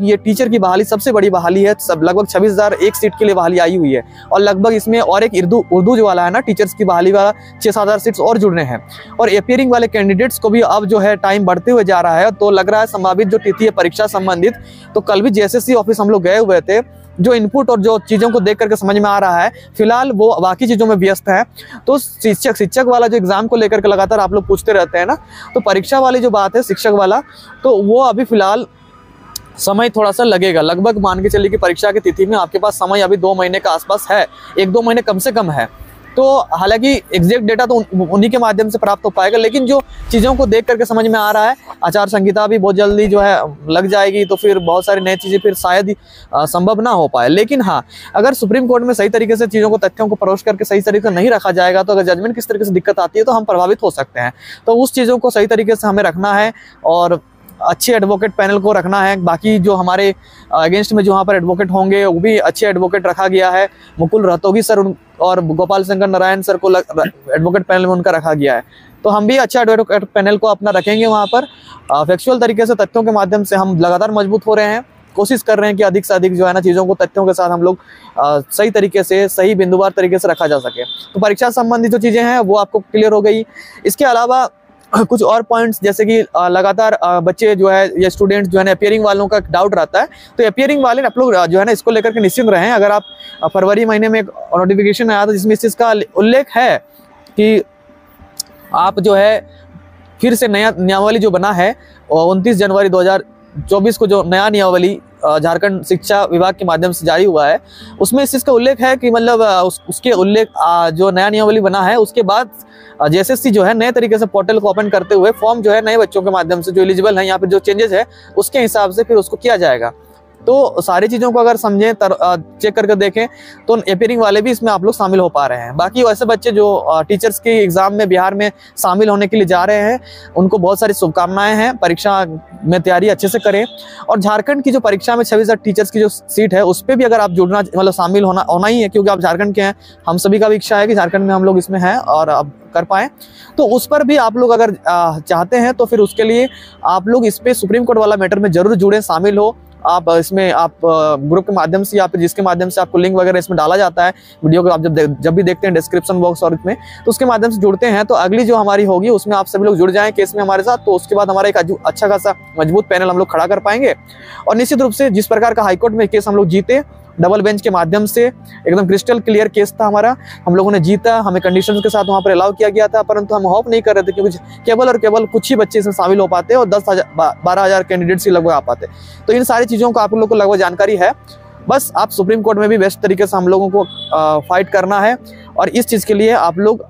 ये टीचर की बहाली सबसे बड़ी बहाली है, सब लगभग 26,001 सीट के लिए बहाली आई हुई है। और लगभग इसमें और एक उर्दू जो वाला है ना टीचर्स की बहाली वाला 6-7 सीट्स और जुड़ने हैं। और अपियरिंग वाले कैंडिडेट्स को भी अब जो है टाइम बढ़ते हुए जा रहा है, तो लग रहा है संभावित जो तिथि है परीक्षा संबंधित, तो कल भी JSSC ऑफिस हम लोग गए हुए थे, जो इनपुट और जो चीज़ों को देख करके समझ में आ रहा है फिलहाल वो बाकी चीज़ों में व्यस्त है। तो शिक्षक वाला जो एग्जाम को लेकर के लगातार आप लोग पूछते रहते हैं ना, तो परीक्षा वाली जो बात है शिक्षक वाला, तो वो अभी फिलहाल समय थोड़ा सा लगेगा। लगभग मान के चलिए कि परीक्षा की तिथि में आपके पास समय अभी 2 महीने का आसपास है, 1-2 महीने कम से कम है। तो हालांकि एग्जैक्ट डेटा तो उन्हीं के माध्यम से प्राप्त हो पाएगा, लेकिन जो चीज़ों को देख करके समझ में आ रहा है, आचार संहिता भी बहुत जल्दी जो है लग जाएगी, तो फिर बहुत सारी नई चीज़ें फिर शायद ही संभव ना हो पाए। लेकिन हाँ, अगर सुप्रीम कोर्ट में सही तरीके से चीज़ों को, तथ्यों को परोस करके सही तरीके से नहीं रखा जाएगा, तो अगर जजमेंट किस तरीके से दिक्कत आती है तो हम प्रभावित हो सकते हैं। तो उस चीज़ों को सही तरीके से हमें रखना है और अच्छे एडवोकेट पैनल को रखना है। बाकी जो हमारे अगेंस्ट में जो वहाँ पर एडवोकेट होंगे वो भी अच्छे एडवोकेट रखा गया है। मुकुल रोहतगी सर और गोपाल शंकर नारायण सर को एडवोकेट पैनल में उनका रखा गया है। तो हम भी अच्छा एडवोकेट पैनल को अपना रखेंगे वहाँ पर। फैक्चुअल तरीके से तथ्यों के माध्यम से हम लगातार मजबूत हो रहे हैं, कोशिश कर रहे हैं कि अधिक से अधिक जो है ना चीज़ों को तथ्यों के साथ हम लोग सही तरीके से, सही बिंदुवार तरीके से रखा जा सके। तो परीक्षा संबंधी जो चीज़ें हैं वो आपको क्लियर हो गई। इसके अलावा कुछ और पॉइंट्स, जैसे कि लगातार बच्चे जो है या स्टूडेंट्स जो है ना अपियरिंग वालों का डाउट रहता है, तो अपियरिंग वाले आप लोग जो है ना इसको लेकर के निश्चिंत रहें। अगर आप फरवरी महीने में एक नोटिफिकेशन आया था जिसमें इस चीज़ का उल्लेख है कि आप जो है फिर से नया नियमावली जो बना है 29 जनवरी 2024 को जो नया नियमावली झारखंड शिक्षा विभाग के माध्यम से जारी हुआ है, उसमें इस चीज़ का उल्लेख है कि मतलब उसके उल्लेख जो नया नियमावली बना है उसके बाद JSSC जो है नए तरीके से पोर्टल को ओपन करते हुए फॉर्म जो है नए बच्चों के माध्यम से जो एलिजिबल है, यहाँ पे जो चेंजेस है उसके हिसाब से फिर उसको किया जाएगा। तो सारी चीज़ों को अगर समझें, चेक करके देखें, तो अपियरिंग वाले भी इसमें आप लोग शामिल हो पा रहे हैं। बाकी वैसे बच्चे जो टीचर्स के एग्ज़ाम में बिहार में शामिल होने के लिए जा रहे हैं, उनको बहुत सारी शुभकामनाएं हैं। परीक्षा में तैयारी अच्छे से करें। और झारखंड की जो परीक्षा में 26,000 टीचर्स की जो सीट है उस पर भी अगर आप जुड़ना, मतलब शामिल होना ही है, क्योंकि आप झारखंड के हैं, हम सभी का भी इच्छा है कि झारखंड में हम लोग इसमें हैं और अब कर पाएँ, तो उस पर भी आप लोग अगर चाहते हैं तो फिर उसके लिए आप लोग इस पर सुप्रीम कोर्ट वाला मैटर में ज़रूर जुड़ें, शामिल हो। आप इसमें आप ग्रुप के माध्यम से या फिर जिसके माध्यम से आपको लिंक वगैरह इसमें डाला जाता है, वीडियो को आप जब भी देखते हैं डिस्क्रिप्शन बॉक्स और इसमें, तो उसके माध्यम से जुड़ते हैं, तो अगली जो हमारी होगी उसमें आप सभी लोग जुड़ जाएं केस में हमारे साथ। तो उसके बाद हमारा एक अच्छा खासा मजबूत पैनल हम लोग खड़ा कर पाएंगे। और निश्चित रूप से जिस प्रकार का हाईकोर्ट में केस हम लोग जीते, डबल बेंच के माध्यम से एकदम क्रिस्टल क्लियर केस था हमारा, हम लोगों ने जीता, हमें कंडीशंस के साथ वहाँ पर अलाउ किया गया था, परंतु हम होप नहीं कर रहे थे क्योंकि केवल और केवल कुछ ही बच्चे इसमें शामिल हो पाते और 12,000 कैंडिडेट्स ही लगभग आ पाते। तो इन सारी चीज़ों का आप लोग को लगभग जानकारी है। बस आप सुप्रीम कोर्ट में भी बेस्ट तरीके से हम लोगों को फाइट करना है और इस चीज़ के लिए आप लोग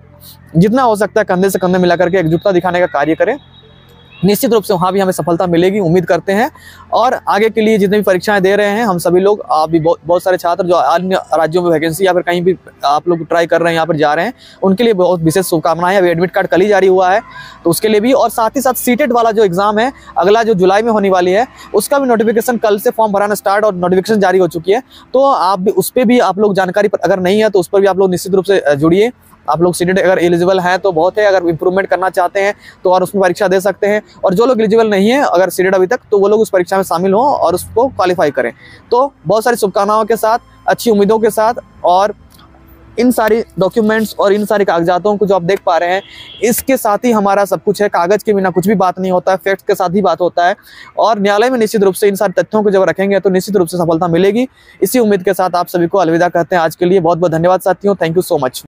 जितना हो सकता है कंधे से कंधे मिला करके एकजुटता दिखाने का कार्य करें। निश्चित रूप से वहाँ भी हमें सफलता मिलेगी, उम्मीद करते हैं। और आगे के लिए जितनी भी परीक्षाएं दे रहे हैं हम सभी लोग, आप भी बहुत सारे छात्र जो अन्य राज्यों में वैकेंसी या फिर कहीं भी आप लोग ट्राई कर रहे हैं, यहाँ पर जा रहे हैं, उनके लिए बहुत विशेष शुभकामनाएं। अभी एडमिट कार्ड कल ही जारी हुआ है, तो उसके लिए भी। और साथ ही साथ सीटेट वाला जो एग्जाम है अगला जो जुलाई में होने वाली है, उसका भी नोटिफिकेशन कल से फॉर्म भराना स्टार्ट और नोटिफिकेशन जारी हो चुकी है। तो आप भी उस पर भी आप लोग जानकारी अगर नहीं है तो उस पर भी आप लोग निश्चित रूप से जुड़िए। आप लोग सीटेट अगर एलिजिबल हैं तो बहुत है, अगर इंप्रूवमेंट करना चाहते हैं तो और उसमें परीक्षा दे सकते हैं। और जो लोग एलिजिबल नहीं है अगर सीटेट अभी तक, तो वो लोग उस परीक्षा में शामिल हों और उसको क्वालिफाई करें। तो बहुत सारी शुभकामनाओं के साथ, अच्छी उम्मीदों के साथ, और इन सारी डॉक्यूमेंट्स और इन सारे कागजातों को जो आप देख पा रहे हैं, इसके साथ ही हमारा सब कुछ है। कागज के बिना कुछ भी बात नहीं होता है, फैक्ट्स के साथ ही बात होता है। और न्यायालय में निश्चित रूप से इन सारे तथ्यों को जब रखेंगे तो निश्चित रूप से सफलता मिलेगी। इसी उम्मीद के साथ आप सभी को अलविदा कहते हैं। आज के लिए बहुत बहुत धन्यवाद साथियों, थैंक यू सो मच।